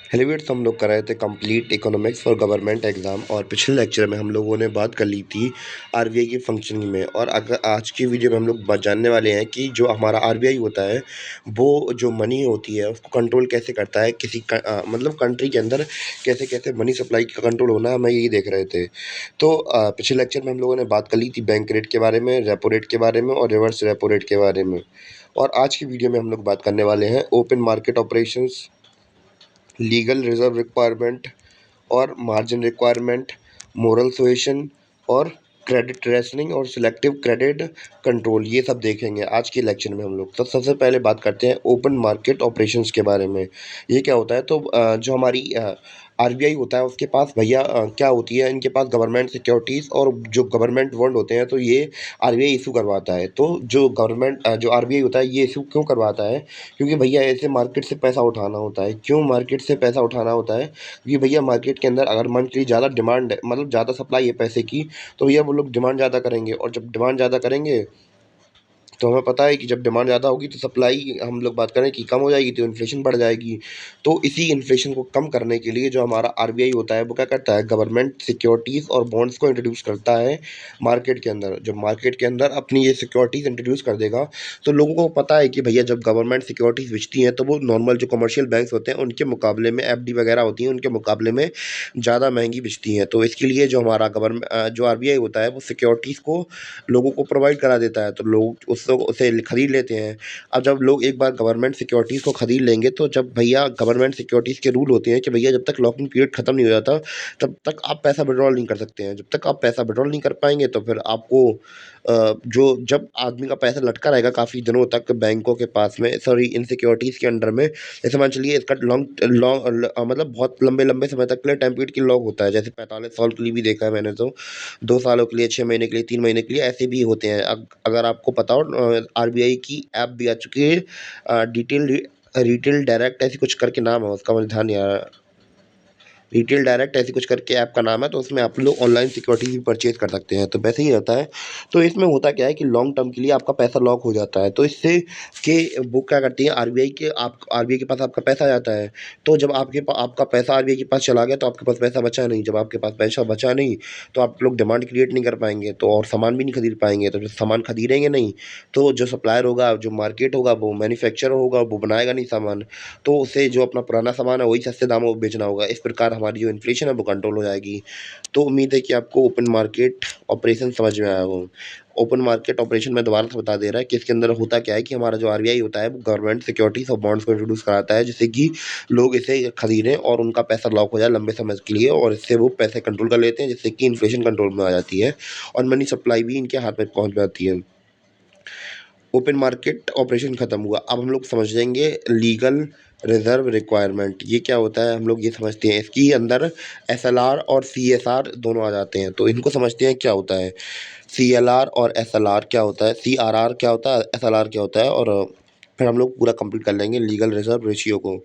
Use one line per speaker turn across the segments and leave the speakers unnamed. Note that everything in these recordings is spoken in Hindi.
हेलीवेट्स हम लोग कर रहे थे complete economics for government exam और पिछले लेक्चर में हम लोगों ने बात कर ली थी आरबीआई की फंक्शनिंग में। और अगर आज की वीडियो में हम लोग जानने वाले हैं कि जो हमारा आरबीआई होता है वो जो मनी होती है उसको कंट्रोल कैसे करता है, मतलब कंट्री के अंदर कैसे कैसे मनी सप्लाई का कंट्रोल होना है, हमें यही देख रहे थे। तो पिछले लेक्चर में हम लोगों ने बात कर ली थी बैंक रेट के बारे में, रेपो रेट के बारे में और रिवर्स रेपो रेट के बारे में। और आज की वीडियो में हम लोग बात करने वाले हैं open market operations, legal reserve requirement और मार्जिन रिक्वायरमेंट, मोरल सुएशन और क्रेडिट रेशनिंग और सिलेक्टिव क्रेडिट कंट्रोल, ये सब देखेंगे आज के लेक्चर में हम लोग। तो सबसे पहले बात करते हैं ओपन मार्केट ऑपरेशंस के बारे में। ये क्या होता है? तो जो हमारी आरबीआई होता है उसके पास भैया क्या होती है, इनके पास गवर्नमेंट सिक्योरिटीज़ और जो गवर्नमेंट बॉन्ड होते हैं, तो ये आरबीआई इशू करवाता है। तो जो आरबीआई होता है ये इशू क्यों करवाता है? क्योंकि भैया ऐसे मार्केट से पैसा उठाना होता है। क्यों मार्केट से पैसा उठाना होता है? क्योंकि भैया मार्केट के अंदर अगर मंथली ज़्यादा डिमांड है, मतलब ज़्यादा सप्लाई है पैसे की, तो भैया वो लोग डिमांड ज़्यादा करेंगे, और जब डिमांड ज़्यादा करेंगे तो हमें पता है कि जब डिमांड ज़्यादा होगी तो सप्लाई, हम लोग बात करें कि कम हो जाएगी, तो इन्फ्लेशन बढ़ जाएगी। तो इसी इन्फ्लेशन को कम करने के लिए जो हमारा आरबीआई होता है वो क्या करता है, गवर्नमेंट सिक्योरिटीज़ और बॉन्ड्स को इंट्रोड्यूस करता है मार्केट के अंदर। जब मार्केट के अंदर अपनी ये सिक्योरिटीज़ इंट्रोड्यूस कर देगा तो लोगों को पता है कि भैया जब गवर्नमेंट सिक्योरिटीज़ बेचती हैं तो वो नॉर्मल जो कमर्शियल बैंक्स होते हैं उनके मुकाबले में, एफडी वगैरह होती हैं उनके मुकाबले में ज़्यादा महंगी बेचती हैं। तो इसके लिए जो हमारा जो आरबीआई होता है वो सिक्योरिटीज़ को लोगों को प्रोवाइड करा देता है, तो लोग उसको उसे खरीद लेते हैं। अब जब लोग एक बार गवर्नमेंट सिक्योरिटीज़ को खरीद लेंगे, तो जब भैया गवर्नमेंट सिक्योरिटीज़ के रूल होते हैं कि भैया जब तक लॉकिंग पीरियड खत्म नहीं हो जाता तब तक आप पैसा विड्रॉल नहीं कर सकते हैं। जब तक आप पैसा विड्रॉल नहीं कर पाएंगे तो फिर आपको जो जब आदमी का पैसा लटका रहेगा काफ़ी दिनों तक बैंकों के पास में, सॉरी, इन सिक्योरिटीज़ के अंडर में, जैसे मान चलिए इसका लॉन्ग लॉन्ग मतलब बहुत लंबे लंबे समय तक के लिए टाइम पीरियड के लॉक होता है, जैसे 45 साल के लिए भी देखा है मैंने। तो 2 सालों के लिए, 6 महीने के लिए, 3 महीने के लिए, ऐसे भी होते हैं। अगर आपको पता हो, आरबीआई की ऐप भी आ चुकी है, डिटेल रिटेल डायरेक्ट ऐसी कुछ करके नाम है उसका, मुझे ध्यान नहीं आ रहा। रिटेल डायरेक्ट ऐसी कुछ करके ऐप का नाम है, तो उसमें आप लोग ऑनलाइन सिक्योरिटी भी परचेज कर सकते हैं, तो वैसे ही रहता है। तो इसमें होता क्या है कि लॉन्ग टर्म के लिए आपका पैसा लॉक हो जाता है, तो इससे कि वो क्या करती है आरबीआई के, आप आरबीआई के पास आपका पैसा जाता है। तो जब आपका पैसा आरबीआई के पास चला गया तो आपके पास पैसा बचा नहीं। जब आपके पास पैसा बचा नहीं तो आप लोग डिमांड क्रिएट नहीं कर पाएंगे, तो और सामान भी नहीं खरीद पाएंगे। तो जब सामान खरीदेंगे नहीं तो जो सप्लायर होगा, जो मार्केट होगा, वो मैन्युफैक्चरर होगा, वो बनाएगा नहीं सामान, तो उसे जो अपना पुराना सामान है वही सस्ते दामों में बेचना होगा। इस प्रकार हमारी जो इन्फ्लेशन है वो कंट्रोल हो जाएगी। तो उम्मीद है कि आपको ओपन मार्केट ऑपरेशन समझ में आया हो। ओपन मार्केट ऑपरेशन में दोबारा से बता दे रहा है कि इसके अंदर होता क्या है कि हमारा जो आरबीआई होता है वो गवर्नमेंट सिक्योरिटीज और बॉन्ड्स को इंट्रोड्यूस कराता है, जिससे कि लोग इसे खरीदें और उनका पैसा लॉक हो जाए लंबे समय के लिए, और इससे वो पैसे कंट्रोल कर लेते हैं, जिससे कि इन्फ्लेशन कंट्रोल में आ जाती है और मनी सप्लाई भी इनके हाथ में पहुंच जाती है। ओपन मार्केट ऑपरेशन खत्म हुआ। अब हम लोग समझेंगे लीगल रिजर्व रिक्वायरमेंट। ये क्या होता है हम लोग ये समझते हैं, इसके अंदर एसएलआर और सीएसआर दोनों आ जाते हैं, तो इनको समझते हैं क्या होता है। सीएलआर और एसएलआर क्या होता है, सीआरआर क्या होता है, एसएलआर क्या होता है, और फिर हम लोग पूरा कंप्लीट कर लेंगे लीगल रिजर्व रेशियो को,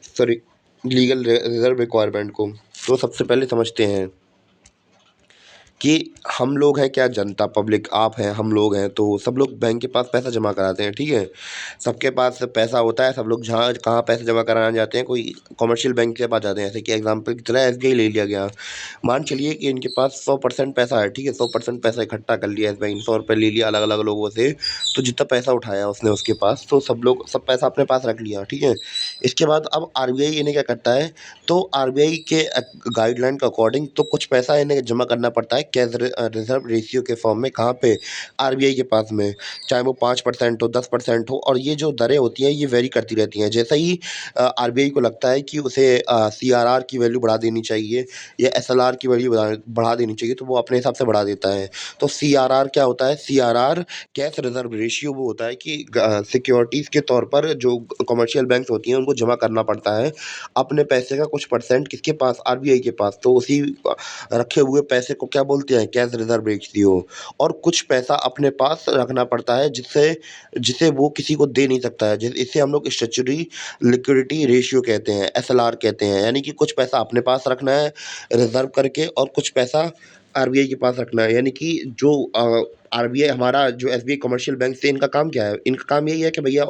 सॉरी, लीगल रिजर्व रिक्वायरमेंट को। तो सबसे पहले समझते हैं कि हम लोग हैं क्या, जनता पब्लिक, आप हैं, हम लोग हैं, तो सब लोग बैंक के पास पैसा जमा कराते हैं, ठीक है। सबके पास पैसा होता है, सब लोग जहाँ कहाँ पैसे जमा कराने जाते हैं, कोई कमर्शियल बैंक के पास जाते हैं। जैसे कि एग्जांपल की तरह एसबीआई ले लिया गया। मान चलिए कि इनके पास 100% पैसा है, ठीक है, 100% पैसा इकट्ठा कर लिया एसबीआई ने, 100 रुपये ले लिया अलग अलग लोगों से। तो जितना पैसा उठाया उसने उसके पास, तो सब पैसा अपने पास रख लिया, ठीक है। इसके बाद अब आरबीआई इन्हें क्या करता है, तो आरबीआई के गाइडलाइन के अकॉर्डिंग तो कुछ पैसा इन्हें जमा करना पड़ता है कैश रिजर्व रेशियो के फॉर्म में। कहाँ पे? आरबीआई के पास में। चाहे वो 5% हो, 10% हो, और ये जो दरें होती हैं ये वेरी करती रहती हैं। जैसे ही आरबीआई को लगता है कि उसे सीआरआर की वैल्यू बढ़ा देनी चाहिए या एसएलआर की वैल्यू बढ़ा देनी चाहिए, तो वो अपने हिसाब से बढ़ा देता है। तो सीआरआर क्या होता है? सीआरआर कैश रिजर्व रेशियो वो होता है कि सिक्योरिटीज़ के तौर पर जो कमर्शियल बैंक्स होती हैं उनको जमा करना पड़ता है अपने पैसे का कुछ परसेंट, किसके पास? आरबीआई के पास। तो उसी रखे हुए पैसे को क्या बोलते हैं? Cash reserve ratio. और कुछ पैसा अपने पास रखना पड़ता है जिससे जिसे वो किसी को दे नहीं सकता है, इसे हम लोग स्टैट्यूटरी लिक्विडिटी रेशियो कहते हैं, एसएलआर कहते हैं। यानी कि कुछ पैसा अपने पास रखना है रिजर्व करके, और कुछ पैसा आरबीआई के पास रखना है। यानी कि जो आरबीआई हमारा जो एसबीआई कमर्शियल बैंक से इनका काम क्या है? इनका काम यही है कि भैया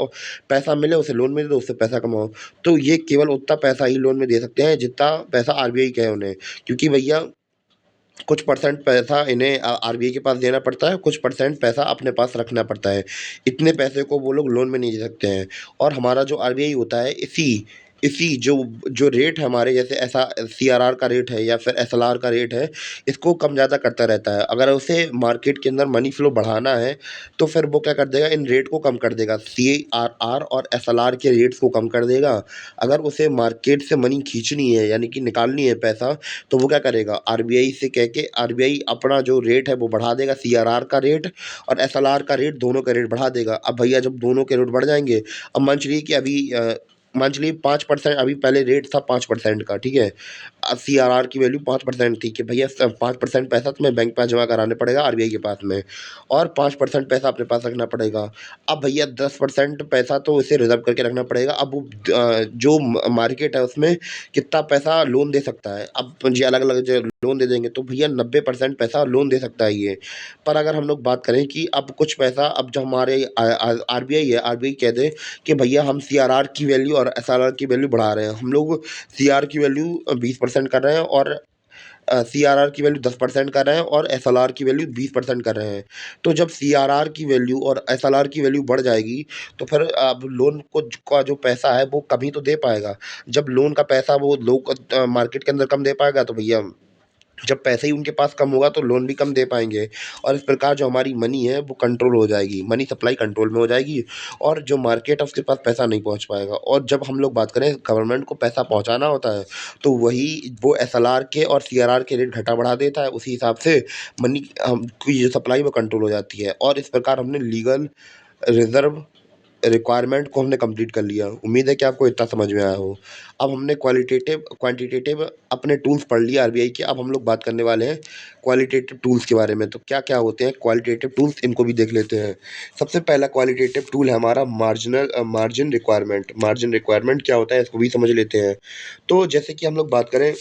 पैसा मिले, उसे लोन मिले तो उससे पैसा कमाओ। तो ये केवल उतना पैसा ही लोन में दे सकते हैं जितना पैसा आरबीआई कहे उन्हें। क्योंकि भैया कुछ परसेंट पैसा इन्हें आरबीआई के पास देना पड़ता है, कुछ परसेंट पैसा अपने पास रखना पड़ता है। इतने पैसे को वो लोग लोन में नहीं दे सकते हैं। और हमारा जो आरबीआई होता है, इसी इसी जो जो रेट है हमारे, जैसे ऐसा सीआरआर का रेट है या फिर एसएलआर का रेट है, इसको कम ज़्यादा करता रहता है। अगर उसे मार्केट के अंदर मनी फ्लो बढ़ाना है, तो फिर वो क्या कर देगा, इन रेट को कम कर देगा, सीआरआर और एसएलआर के रेट्स को कम कर देगा। अगर उसे मार्केट से मनी खींचनी है, यानी कि निकालनी है पैसा, तो वो क्या करेगा, आरबीआई से कह के आरबीआई अपना जो रेट है वो बढ़ा देगा, सीआरआर का रेट और एसएलआर का रेट, दोनों का रेट बढ़ा देगा। अब भैया जब दोनों के रेट बढ़ जाएंगे, अब मान चलिए कि अभी मान चलिए 5%, अभी पहले रेट था 5% का, ठीक है। सीआरआर की वैल्यू 5% थी कि भैया 5% पैसा तुम्हें बैंक पास जमा कराने पड़ेगा आरबीआई के पास में, और 5% पैसा अपने पास रखना पड़ेगा। अब भैया 10% पैसा तो उसे रिजर्व करके रखना पड़ेगा। अब वो जो मार्केट है उसमें कितना पैसा लोन दे सकता है, अब जी अलग अलग जो लोन दे देंगे, तो भैया 90% पैसा लोन दे सकता है ये। पर अगर हम लोग बात करें कि अब कुछ पैसा, अब जो हमारे आरबीआई है, आरबीआई कह दे कि भैया हम सीआरआर की वैल्यू और एसआरआर की वैल्यू बढ़ा रहे हैं, हम लोग सीआर की वैल्यू 20% कर रहे हैं और सीआरआर की वैल्यू 10% कर रहे हैं और एसएलआर की वैल्यू 20% कर रहे हैं। तो जब सीआरआर की वैल्यू और एसएलआर की वैल्यू बढ़ जाएगी, तो फिर अब लोन को का जो पैसा है वो कम ही तो दे पाएगा। जब लोन का पैसा वो लोग मार्केट के अंदर कम दे पाएगा, तो भैया जब पैसे ही उनके पास कम होगा तो लोन भी कम दे पाएँगे, और इस प्रकार जो हमारी मनी है वो कंट्रोल हो जाएगी, मनी सप्लाई कंट्रोल में हो जाएगी, और जो मार्केट है उसके पास पैसा नहीं पहुँच पाएगा। और जब हम लोग बात करें गवर्नमेंट को पैसा पहुँचाना होता है, तो वही वो एसएलआर के और सीआरआर के रेट घटा-बढ़ा देता है, उसी हिसाब से मनी की जो सप्लाई वो कंट्रोल हो जाती है, और इस प्रकार हमने लीगल रिज़र्व रिक्वायरमेंट को हमने कंप्लीट कर लिया। उम्मीद है कि आपको इतना समझ में आया हो। अब हमने क्वालिटेटिव क्वांटिटेटिव अपने टूल्स पढ़ लिए आरबीआई के, अब हम लोग बात करने वाले हैं क्वालिटेटिव टूल्स के बारे में। तो क्या-क्या होते हैं क्वालिटेटिव टूल्स, इनको भी देख लेते हैं। सबसे पहला क्वालिटेटिव टूल है हमारा मार्जिन रिक्वायरमेंट। मार्जिन रिक्वायरमेंट क्या होता है, इसको भी समझ लेते हैं। तो जैसे कि हम लोग बात करें,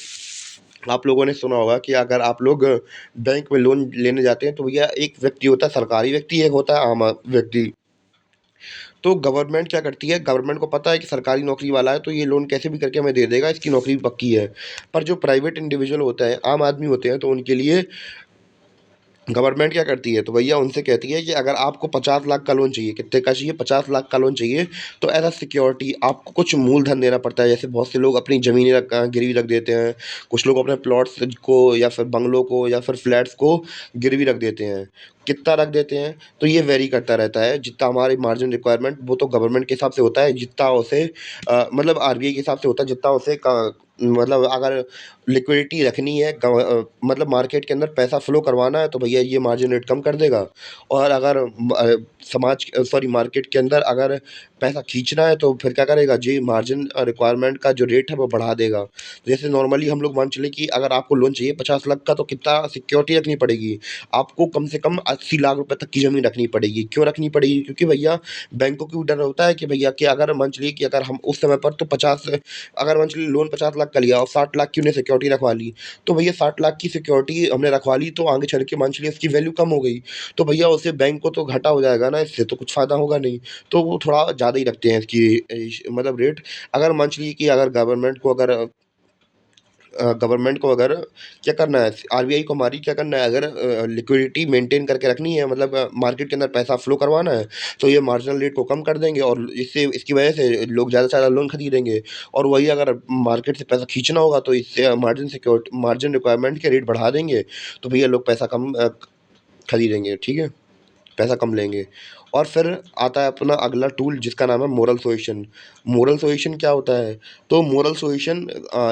आप लोगों ने सुना होगा कि अगर आप लोग बैंक में लोन लेने जाते हैं, तो भैया एक व्यक्ति होता है सरकारी व्यक्ति, एक होता है आम व्यक्ति। तो गवर्नमेंट क्या करती है, गवर्नमेंट को पता है कि सरकारी नौकरी वाला है तो ये लोन कैसे भी करके हमें दे देगा, इसकी नौकरी भी पक्की है। पर जो प्राइवेट इंडिविजुअल होता है, आम आदमी होते हैं, तो उनके लिए गवर्नमेंट क्या करती है, तो भैया उनसे कहती है कि अगर आपको 50 लाख का लोन चाहिए, कितने का चाहिए, 50 लाख का लोन चाहिए, तो एज अ सिक्योरिटी आपको कुछ मूलधन देना पड़ता है। जैसे बहुत से लोग अपनी ज़मीनें गिरवी रख देते हैं, कुछ लोग अपने प्लॉट्स को या फिर बंगलों को या फिर फ्लैट्स को गिरवी रख देते हैं। कितना रख देते हैं, तो ये वेरी करता रहता है। जितना हमारी मार्जिन रिक्वायरमेंट, वो तो गवर्नमेंट के हिसाब से होता है, जितना उसे मतलब आरबीआई के हिसाब से होता है, जितना उसे मतलब अगर लिक्विडिटी रखनी है, मतलब मार्केट के अंदर पैसा फ्लो करवाना है, तो भैया ये मार्जिन रेट कम कर देगा। और अगर मार्केट के अंदर अगर पैसा खींचना है, तो फिर क्या करेगा जी, मार्जिन रिक्वायरमेंट का जो रेट है वो बढ़ा देगा। जैसे नॉर्मली हम लोग मान चले कि अगर आपको लोन चाहिए 50 लाख का, तो कितना सिक्योरिटी रखनी पड़ेगी, आपको कम से कम 80 लाख रुपए तक की ज़मीन रखनी पड़ेगी। क्यों रखनी पड़ेगी, क्योंकि भैया बैंकों को भी डर होता है कि भैया कि अगर मान चलिए कि अगर हम उस समय पर तो 50, अगर मान चलिए लोन 50 लाख का लिया और 60 लाख की उन्हें सिक्योरिटी रखवा ली, तो भैया 60 लाख की सिक्योरिटी हमने रखवा ली, तो आगे चल के मान चलिए उसकी वैल्यू कम हो गई, तो भैया उसे बैंक को तो घाटा हो जाएगा ना, इससे तो कुछ फ़ायदा होगा नहीं। तो वो थोड़ा ज़्यादा ही रखते हैं इसकी मतलब रेट। अगर मान चलिए कि अगर गवर्नमेंट को अगर क्या करना है, आरबीआई को हमारी क्या करना है, अगर लिक्विडिटी मेंटेन करके रखनी है, मतलब मार्केट के अंदर पैसा फ्लो करवाना है, तो ये मार्जिनल रेट को कम कर देंगे, और इससे इसकी वजह से लोग ज़्यादा से ज़्यादा लोन खरीदेंगे। और वही अगर मार्केट से पैसा खींचना होगा, तो इससे मार्जिन रिक्वायरमेंट के रेट बढ़ा देंगे, तो भैया लोग पैसा कम खरीदेंगे, ठीक है, पैसा कम लेंगे। और फिर आता है अपना अगला टूल, जिसका नाम है मोरल सुएशन। मोरल सुएशन क्या होता है, तो मोरल सुएशन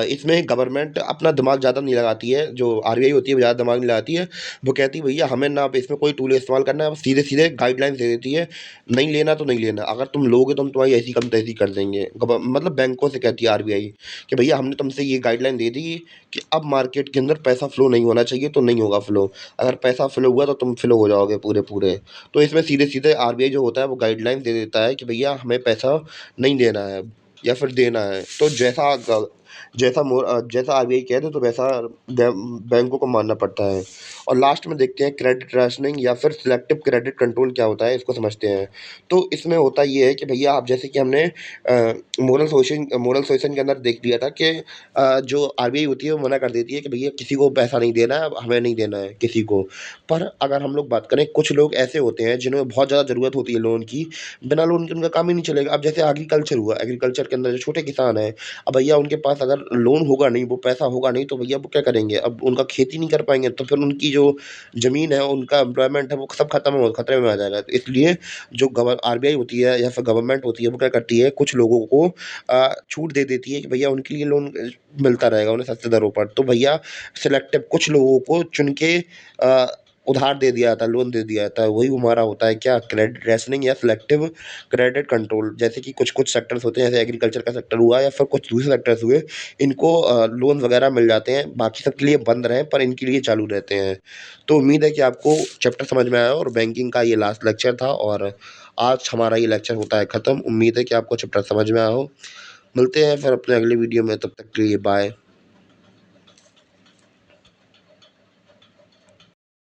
इसमें गवर्नमेंट अपना दिमाग ज़्यादा नहीं लगाती है, जो आरबीआई होती है वो ज़्यादा दिमाग नहीं लगाती है। वो कहती है भैया हमें ना अब इसमें कोई टूल इस्तेमाल करना है, सीधे सीधे गाइडलाइंस दे देती है, नहीं लेना तो नहीं लेना, अगर तुम लोगे तो हम तुम्हारी ऐसी कम तैसी कर देंगे। मतलब बैंकों से कहती है आरबीआई कि भैया हमने तुमसे ये गाइडलाइन दे दी कि अब मार्केट के अंदर पैसा फ्लो नहीं होना चाहिए, तो नहीं होगा फ्लो, अगर पैसा फ्लो हुआ तो तुम फ्लो हो जाओगे पूरे पूरे। तो इसमें सीधे-सीधे आरबीआई जो होता है वो गाइडलाइंस दे देता है कि भैया हमें पैसा नहीं देना है या फिर देना है। तो जैसा जैसा आरबीआई कह दे तो वैसा बैंकों को मानना पड़ता है। और लास्ट में देखते हैं क्रेडिट रेशनिंग या फिर सिलेक्टिव क्रेडिट कंट्रोल क्या होता है, इसको समझते हैं। तो इसमें होता ये है कि भैया आप जैसे कि हमने मोरल सुएशन के अंदर देख लिया था कि जो आरबीआई होती है वो मना कर देती है कि भैया किसी को पैसा नहीं देना है, हमें नहीं देना है किसी को। पर अगर हम लोग बात करें, कुछ लोग ऐसे होते हैं जिन्हें बहुत ज़्यादा ज़रूरत होती है लोन की, बिना लोन के उनका काम ही नहीं चलेगा। अब जैसे एग्रीकल्चर हुआ, एग्रीकल्चर के अंदर जो छोटे किसान हैं, अब भैया उनके पास अगर लोन होगा नहीं, वो पैसा होगा नहीं, तो भैया वो क्या करेंगे? अब उनका खेती नहीं कर पाएँगे, तो फिर उनकी जो ज़मीन है, उनका एम्प्लॉयमेंट है, वो सब खतरे में आ जाएगा। तो इसलिए जो गवर आरबीआई होती है या फिर गवर्नमेंट होती है, वो क्या करती है, कुछ लोगों को छूट दे देती है कि भैया उनके लिए लोन मिलता रहेगा उन्हें सस्ते दरों पर। तो भैया सिलेक्टिव कुछ लोगों को चुन के अ, उधार दे दिया जाता है, लोन दे दिया जाता है। वही हमारा होता है क्या, क्रेडिट रेशनिंग या सिलेक्टिव क्रेडिट कंट्रोल। जैसे कि कुछ-कुछ सेक्टर्स होते हैं, जैसे एग्रीकल्चर का सेक्टर हुआ या फिर कुछ दूसरे सेक्टर्स हुए, इनको लोन वगैरह मिल जाते हैं, बाकी सबके लिए बंद रहे पर इनके लिए चालू रहते हैं। तो उम्मीद है कि आपको चैप्टर समझ में आया हो और बैंकिंग का ये लास्ट लेक्चर था और आज हमारा ये लेक्चर होता है खत्म। उम्मीद है कि आपको चैप्टर समझ में आया हो। मिलते हैं फिर अपने अगले वीडियो में, तब तक के लिए बाय।